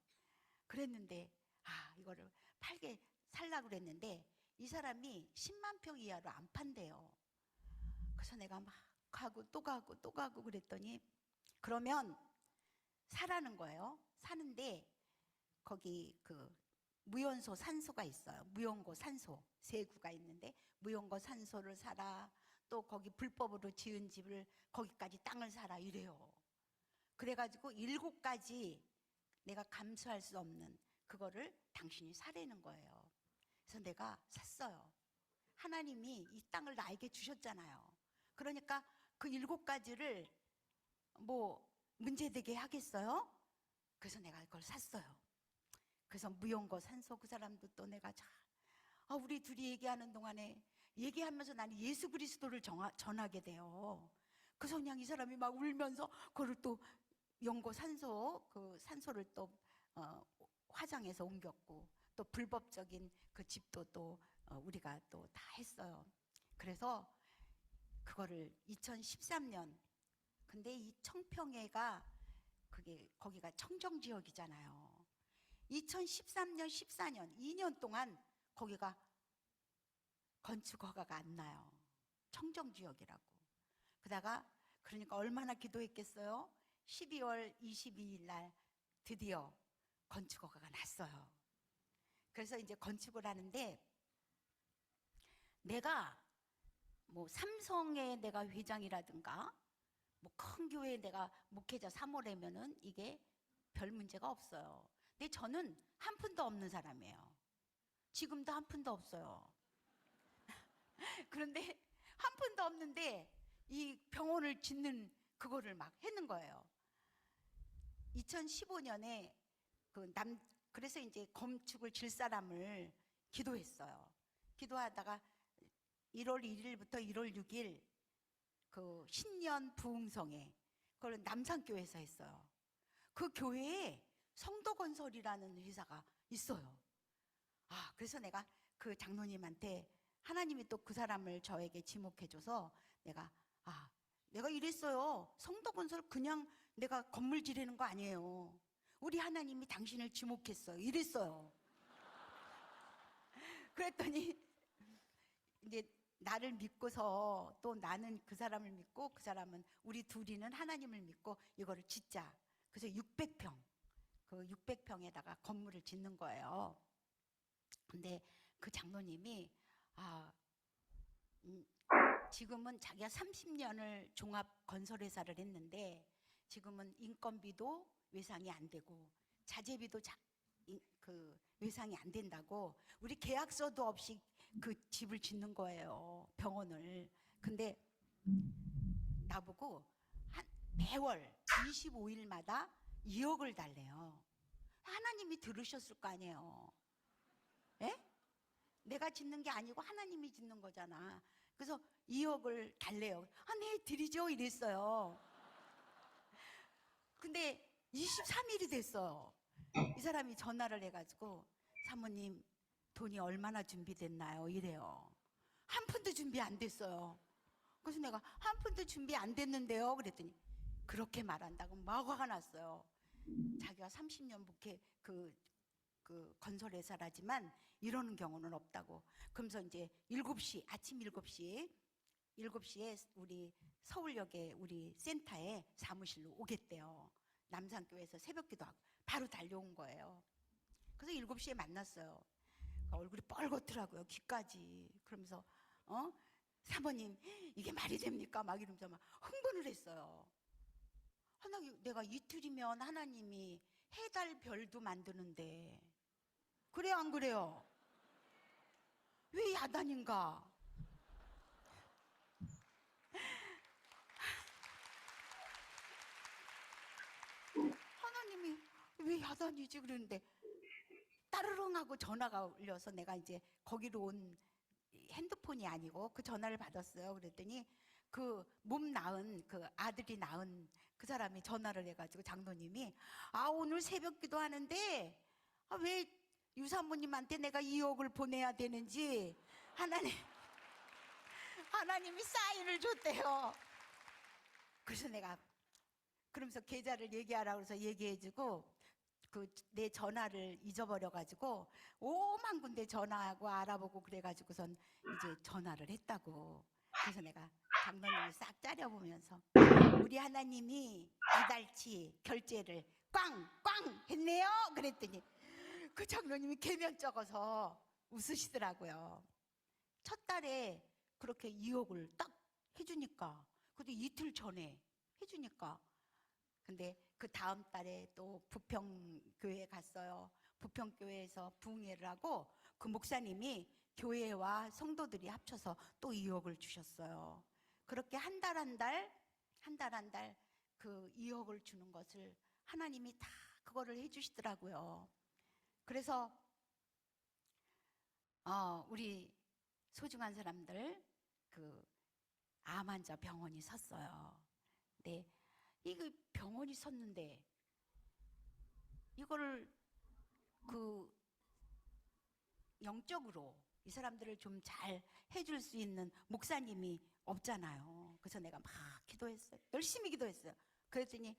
Speaker 1: 그랬는데 이거를 살라고 그랬는데 이 사람이 10만 평 이하로 안 판대요. 그래서 내가 막 가고 또 가고 또 가고 그랬더니 그러면 사라는 거예요. 사는데 거기 그 무연소 산소가 있어요. 무연고 산소 세 구가 있는데 무연고 산소를 사라. 또 거기 불법으로 지은 집을 거기까지 땅을 사라 이래요. 그래가지고 7가지 내가 감수할 수 없는 그거를 당신이 사라는 거예요. 그래서 내가 샀어요. 하나님이 이 땅을 나에게 주셨잖아요. 그러니까 그 7가지를 뭐 문제되게 하겠어요? 그래서 내가 그걸 샀어요. 그래서 무용고 산소 그 사람도 또 내가 우리 둘이 얘기하는 동안에 얘기하면서 나는 예수 그리스도를 전하게 돼요. 그래서 그냥 이 사람이 막 울면서 그걸 또 연고 산소 그 산소를 또 화장해서 옮겼고 또 불법적인 그 집도 또 우리가 또 다 했어요. 그래서 그거를 2013년 근데 이 청평회가 그게 거기가 청정지역이잖아요. 2013년 14년 2년 동안 거기가 건축 허가가 안 나요. 청정지역이라고. 그러다가 그러니까 얼마나 기도했겠어요? 12월 22일 날 드디어 건축 허가가 났어요. 그래서 이제 건축을 하는데 내가 뭐 삼성에 내가 회장이라든가 뭐 큰 교회에 내가 목회자 3호라면은 이게 별 문제가 없어요. 근데 저는 한 푼도 없는 사람이에요. 지금도 한 푼도 없어요. 그런데 한 푼도 없는데 이 병원을 짓는 그거를 막 했는 거예요. 2015년에 그래서 이제 건축을 질 사람을 기도했어요. 기도하다가 1월 1일부터 1월 6일 그 신년 부흥성회 그걸 남산교회에서 했어요. 그 교회에 성도건설이라는 회사가 있어요. 그래서 내가 그 장로님한테 하나님이 또 그 사람을 저에게 지목해줘서 내가 이랬어요. 성도건설 그냥 내가 건물 지르는 거 아니에요. 우리 하나님이 당신을 지목했어요. 이랬어요. 그랬더니 이제 나를 믿고서 또 나는 그 사람을 믿고 그 사람은 우리 둘이는 하나님을 믿고 이거를 짓자. 그래서 600평 그 600평에다가 건물을 짓는 거예요. 근데 그 장로님이 지금은 자기가 30년을 종합 건설회사를 했는데 지금은 인건비도 외상이 안 되고 자재비도 그 외상이 안 된다고 우리 계약서도 없이 그 집을 짓는 거예요. 병원을. 근데 나보고 매월 25일마다 2억을 달래요. 하나님이 들으셨을 거 아니에요. 예? 내가 짓는 게 아니고 하나님이 짓는 거잖아. 그래서 2억을 달래요. 네 드리죠 이랬어요. 근데 23일이 됐어요. 이 사람이 전화를 해가지고 사모님 돈이 얼마나 준비됐나요? 이래요. 한 푼도 준비 안 됐어요. 그래서 내가 한 푼도 준비 안 됐는데요 그랬더니 그렇게 말한다고 막 화가 났어요. 자기가 30년 목회 그 건설회사라지만 이러는 경우는 없다고. 그러면서 이제 7시 아침 7시에 우리 서울역에 우리 센터에 사무실로 오겠대요. 남산교회에서 새벽기도하고 바로 달려온 거예요. 그래서 7시에 만났어요. 얼굴이 뻘겋더라고요. 귀까지. 그러면서 사모님 이게 말이 됩니까? 막 이러면서 막 흥분을 했어요. 내가 이틀이면 하나님이 해달 별도 만드는데 그래요 안 그래요? 왜 야단인가? 하나님이 왜 야단이지? 그러는데 따르릉 하고 전화가 울려서 내가 이제 거기로 온 핸드폰이 아니고 그 전화를 받았어요. 그랬더니 그 몸 나은 그 아들이 낳은 그 사람이 전화를 해가지고 장로님이 오늘 새벽 기도하는데 왜 유사모님한테 내가 2억을 보내야 되는지 하나님이 사인을 줬대요. 그래서 내가 그러면서 계좌를 얘기하라고 해서 얘기해주고 내 전화를 잊어버려가지고 오만 군데 전화하고 알아보고 그래가지고선 이제 전화를 했다고. 그래서 내가 장로님을 싹 짜려보면서 우리 하나님이 이달치 결제를 꽝꽝 했네요 그랬더니 그 장로님이 계면 적어서 웃으시더라고요. 첫 달에 그렇게 2억을 딱 해주니까, 근데 이틀 전에 해주니까, 근데 그 다음 달에 또 부평교회 갔어요. 부평교회에서 부흥회를 하고 그 목사님이 교회와 성도들이 합쳐서 또 2억을 주셨어요. 그렇게 한 달 한 달 그 2억을 주는 것을 하나님이 다 그거를 해주시더라고요. 그래서 우리 소중한 사람들 그 암 환자 병원이 섰어요. 근데 이거 병원이 섰는데 이거를 그 영적으로 이 사람들을 좀 잘 해줄 수 있는 목사님이 없잖아요. 그래서 내가 막 기도했어요. 열심히 기도했어요. 그랬더니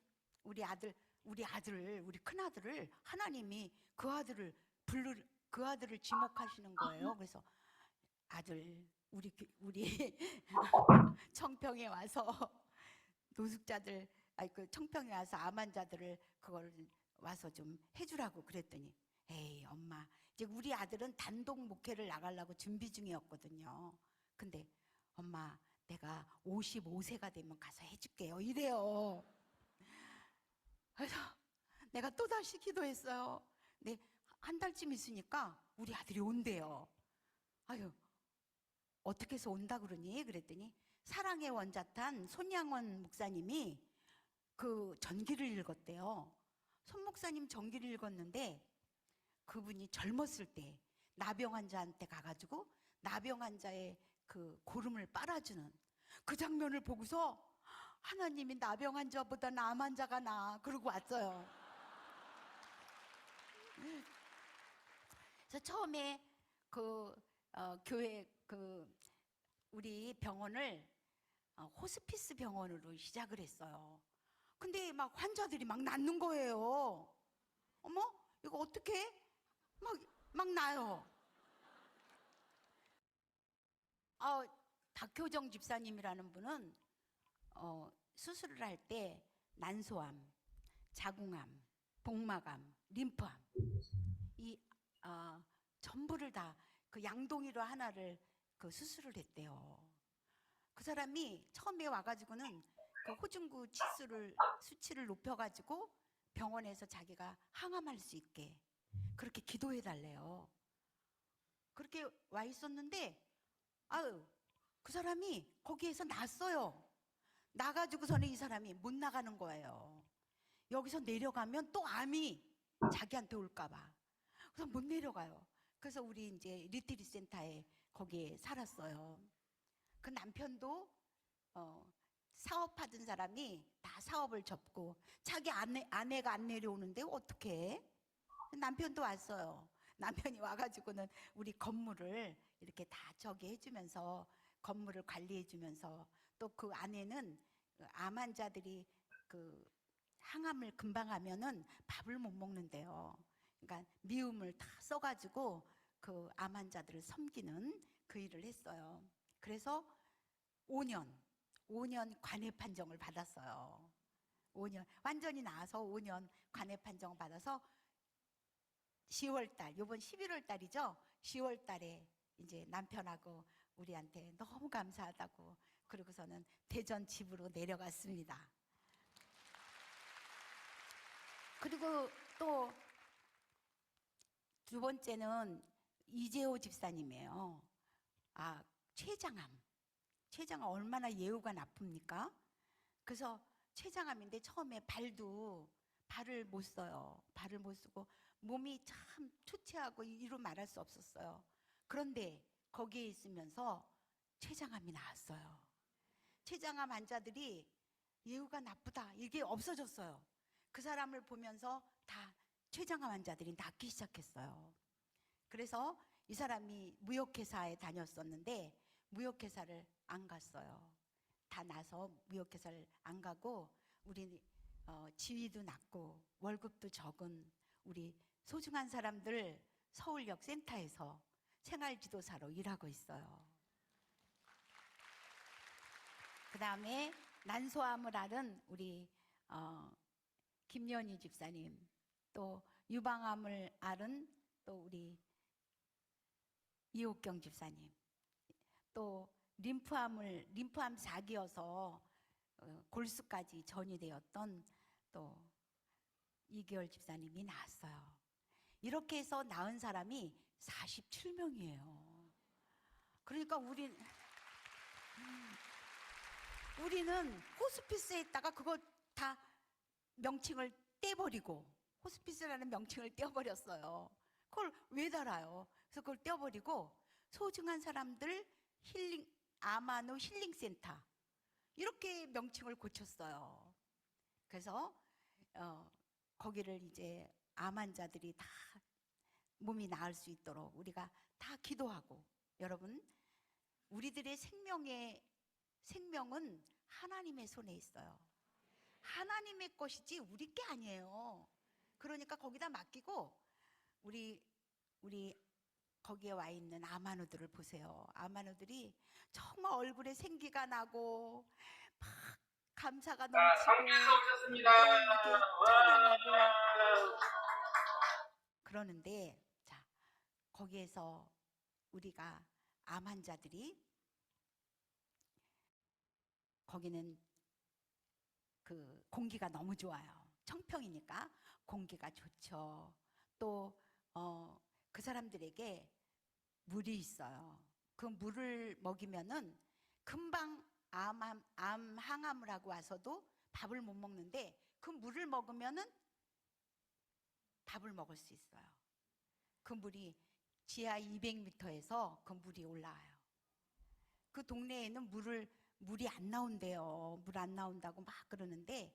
Speaker 1: 우리 큰아들을 하나님이 그 아들을 지목하시는 거예요. 그래서 아들, 우리 청평에 와서 노숙자들, 그 청평에 와서 암 환자들을 그걸 와서 좀 해주라고 그랬더니, 에이 엄마, 이제 우리 아들은 단독 목회를 나가려고 준비 중이었거든요. 근데 엄마, 내가 55세가 되면 가서 해줄게요 이래요. 그래서 내가 또다시 기도했어요. 근데 한 달쯤 있으니까 우리 아들이 온대요. 아유, 어떻게 해서 온다 그러니? 그랬더니 사랑의 원자탄 손양원 목사님이 그 전기를 읽었대요. 손 목사님 전기를 읽었는데 그분이 젊었을 때 나병 환자한테 가가지고 나병 환자의 그 고름을 빨아주는 그 장면을 보고서 하나님이 나병 환자보다 암 환자가 나아 그러고 왔어요. 그래서 처음에 교회 우리 병원을 호스피스 병원으로 시작을 했어요. 근데 막 환자들이 막 낫는 거예요. 어머, 이거 어떻게? 막 나요. 박효정 집사님이라는 분은 수술을 할 때 난소암, 자궁암, 복막암, 림프암 이 전부를 다 그 양동이로 하나를 그 수술을 했대요. 그 사람이 처음에 와가지고는 그 호중구 수치를 높여가지고 병원에서 자기가 항암할 수 있게 그렇게 기도해 달래요. 그렇게 와 있었는데 그 사람이 거기에서 났어요. 나가지고서는 이 사람이 못 나가는 거예요. 여기서 내려가면 또 암이 자기한테 올까봐. 그래서 못 내려가요. 그래서 우리 이제 리트릿 센터에 거기에 살았어요. 그 남편도 사업하던 사람이 다 사업을 접고 자기 아내가 안 내려오는데 어떻게 해? 남편도 왔어요. 남편이 와가지고는 우리 건물을 이렇게 다 저기 해주면서 건물을 관리해주면서 또 그 안에는 암 환자들이 그 항암을 금방 하면은 밥을 못 먹는데요. 그러니까 미움을 다 써가지고 그 암 환자들을 섬기는 그 일을 했어요. 그래서 5년 관해 판정을 받았어요. 5년 완전히 나아서 5년 관해 판정 받아서 10월달, 이번 11월달이죠. 10월달에 이제 남편하고 우리한테 너무 감사하다고 그러고서는 대전 집으로 내려갔습니다. 그리고 또 두 번째는 이재호 집사님이에요. 췌장암 얼마나 예후가 나쁩니까? 그래서 췌장암인데 처음에 발을 못 써요. 발을 못 쓰고 몸이 참 초췌하고 이루 말할 수 없었어요. 그런데 거기에 있으면서 췌장암이 나왔어요. 췌장암 환자들이 예후가 나쁘다 이게 없어졌어요. 그 사람을 보면서 다 췌장암 환자들이 낫기 시작했어요. 그래서 이 사람이 무역회사에 다녔었는데 무역회사를 안 갔어요. 다 나서 무역회사를 안 가고 우리 지위도 낮고 월급도 적은 우리 소중한 사람들 서울역 센터에서 생활지도사로 일하고 있어요. 그 다음에 난소암을 앓은 우리 김연희 집사님, 또 유방암을 앓은 또 우리 이옥경 집사님, 또 림프암 사기여서 골수까지 전이 되었던 또 이계월 집사님이 나왔어요. 이렇게 해서 낳은 사람이 47명이에요. 그러니까 우리는 호스피스에 있다가 그거 다 명칭을 떼버리고, 호스피스라는 명칭을 떼어버렸어요. 그걸 왜 달아요? 그래서 그걸 떼어버리고 소중한 사람들 아마노 힐링센터 이렇게 명칭을 고쳤어요. 그래서 거기를 이제 암 환자들이 다 몸이 나을 수 있도록 우리가 다 기도하고, 여러분, 우리들의 생명은 하나님의 손에 있어요. 하나님의 것이지 우리 게 아니에요. 그러니까 거기다 맡기고, 우리 거기에 와 있는 아마노들을 보세요. 아마노들이 정말 얼굴에 생기가 나고 막 감사가 넘치고 또 이렇게 찬양하고 그러는데, 자, 거기에서 우리가 암 환자들이, 거기는 그 공기가 너무 좋아요. 청평이니까 공기가 좋죠. 또 그 사람들에게 물이 있어요. 그 물을 먹이면은 금방 암 항암을 하고 와서도 밥을 못 먹는데, 그 물을 먹으면은 밥을 먹을 수 있어요. 그 물이 지하 200m에서 그 물이 올라와요. 그 동네에는 물이 안 나온대요. 물 안 나온다고 막 그러는데,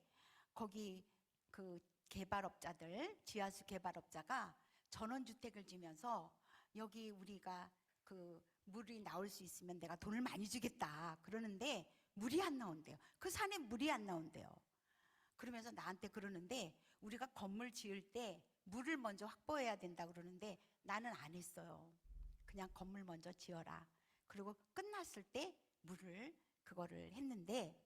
Speaker 1: 거기 그 개발업자들, 지하수 개발업자가 전원주택을 지면서 여기 우리가 그 물이 나올 수 있으면 내가 돈을 많이 주겠다 그러는데 물이 안 나온대요. 그 산에 물이 안 나온대요. 그러면서 나한테 그러는데, 우리가 건물 지을 때 물을 먼저 확보해야 된다 그러는데 나는 안 했어요. 그냥 건물 먼저 지어라. 그리고 끝났을 때 그거를 했는데,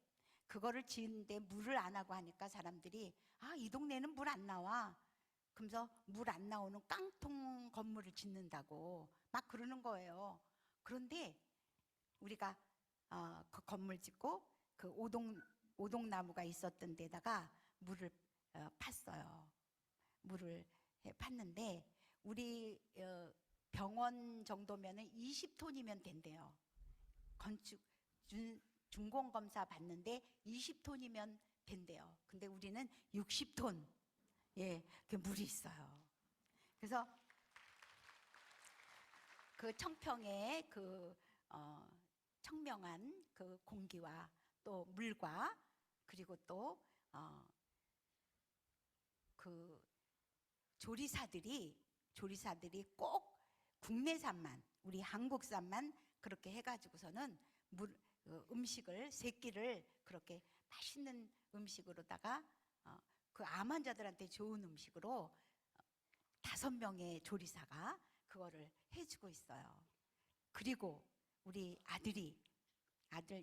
Speaker 1: 그거를 지은데 물을 안 하고 하니까 사람들이 이 동네는 물 안 나와. 그러면서 물 안 나오는 깡통 건물을 짓는다고 막 그러는 거예요. 그런데 우리가 그 건물 짓고 그 오동나무가 있었던 데다가 물을 팠어요. 물을 팠는데 우리 병원 정도면은 20톤이면 된대요. 건축 준공검사 받는데 20톤이면 된대요. 근데 우리는 60톤, 그 물이 있어요. 그래서 그 청평의 그 청명한 그 공기와 또 물과, 그리고 또 그 조리사들이 꼭 국내산만, 우리 한국산만 그렇게 해가지고서는 음식을, 세끼를 그렇게 맛있는 음식으로다가 그 암 환자들한테 좋은 음식으로 5명의 조리사가 그거를 해주고 있어요. 그리고 우리 아들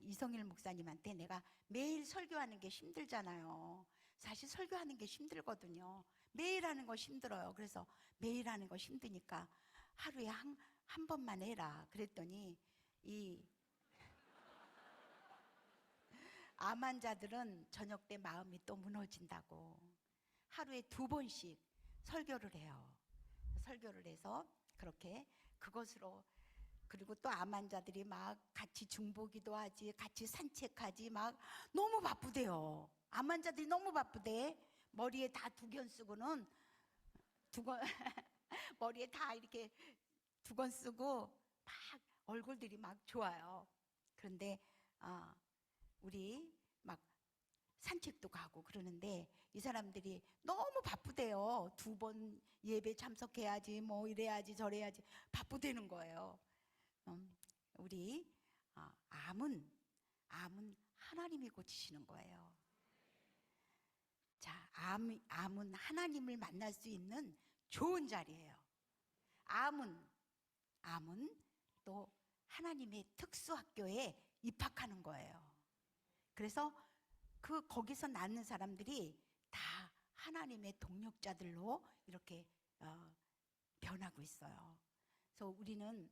Speaker 1: 이성일 목사님한테 내가 매일 설교하는 게 힘들잖아요. 사실 설교하는 게 힘들거든요. 매일 하는 거 힘들어요. 그래서 매일 하는 거 힘드니까 하루에 한 번만 해라 그랬더니, 이 암 환자들은 저녁 때 마음이 또 무너진다고 하루에 2번씩 설교를 해요. 설교를 해서 그렇게 그것으로, 그리고 또 암 환자들이 막 같이 중보기도 하지, 같이 산책하지, 막 너무 바쁘대요. 암 환자들이 너무 바쁘대. 머리에 다 두건 쓰고는 머리에 다 이렇게 두건 쓰고 막 얼굴들이 막 좋아요. 그런데 우리 막 산책도 가고 그러는데 이 사람들이 너무 바쁘대요. 2번 예배 참석해야지, 뭐 이래야지 저래야지 바쁘대는 거예요. 우리 암은 하나님이 고치시는 거예요. 자, 암은 하나님을 만날 수 있는 좋은 자리예요. 암은 또 하나님의 특수학교에 입학하는 거예요. 그래서 거기서 낳는 사람들이 다 하나님의 동력자들로 이렇게 변하고 있어요. 그래서 우리는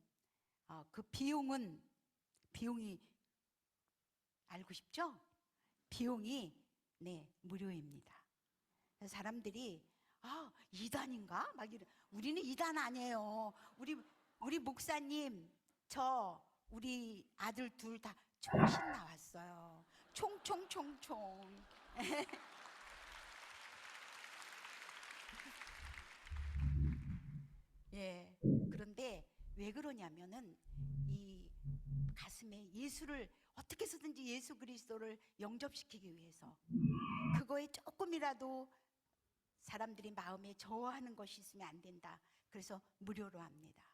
Speaker 1: 그 비용이 알고 싶죠? 비용이 무료입니다. 그래서 사람들이 이단인가? 막 이래. 우리는 이단 아니에요. 우리 목사님, 우리 아들 둘 다 총신 나왔어요. 총총총총. 예. 그런데 왜 그러냐면은 이 가슴에 예수를 어떻게 해서든지 예수 그리스도를 영접시키기 위해서 그거에 조금이라도 사람들이 마음에 저어하는 것이 있으면 안 된다. 그래서 무료로 합니다.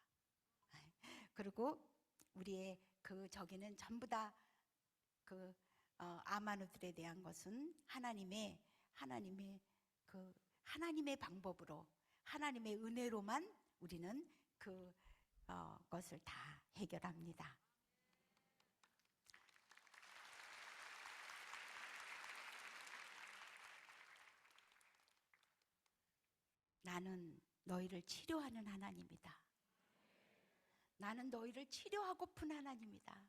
Speaker 1: 그리고 우리의 저기는 전부 다 아마누들에 대한 것은 하나님의 방법으로 하나님의 은혜로만 우리는 것을 다 해결합니다. 나는 너희를 치료하는 하나님이다. 나는 너희를 치료하고픈 하나님이다.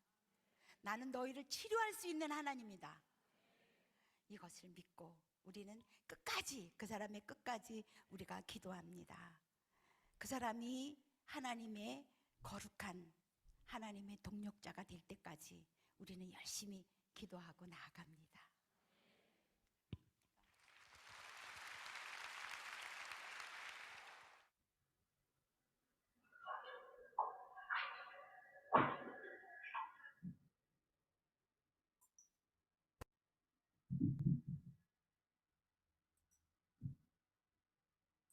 Speaker 1: 나는 너희를 치료할 수 있는 하나님이다. 이것을 믿고 우리는 끝까지, 그 사람의 끝까지 우리가 기도합니다. 그 사람이 하나님의 거룩한 하나님의 동력자가 될 때까지 우리는 열심히 기도하고 나아갑니다.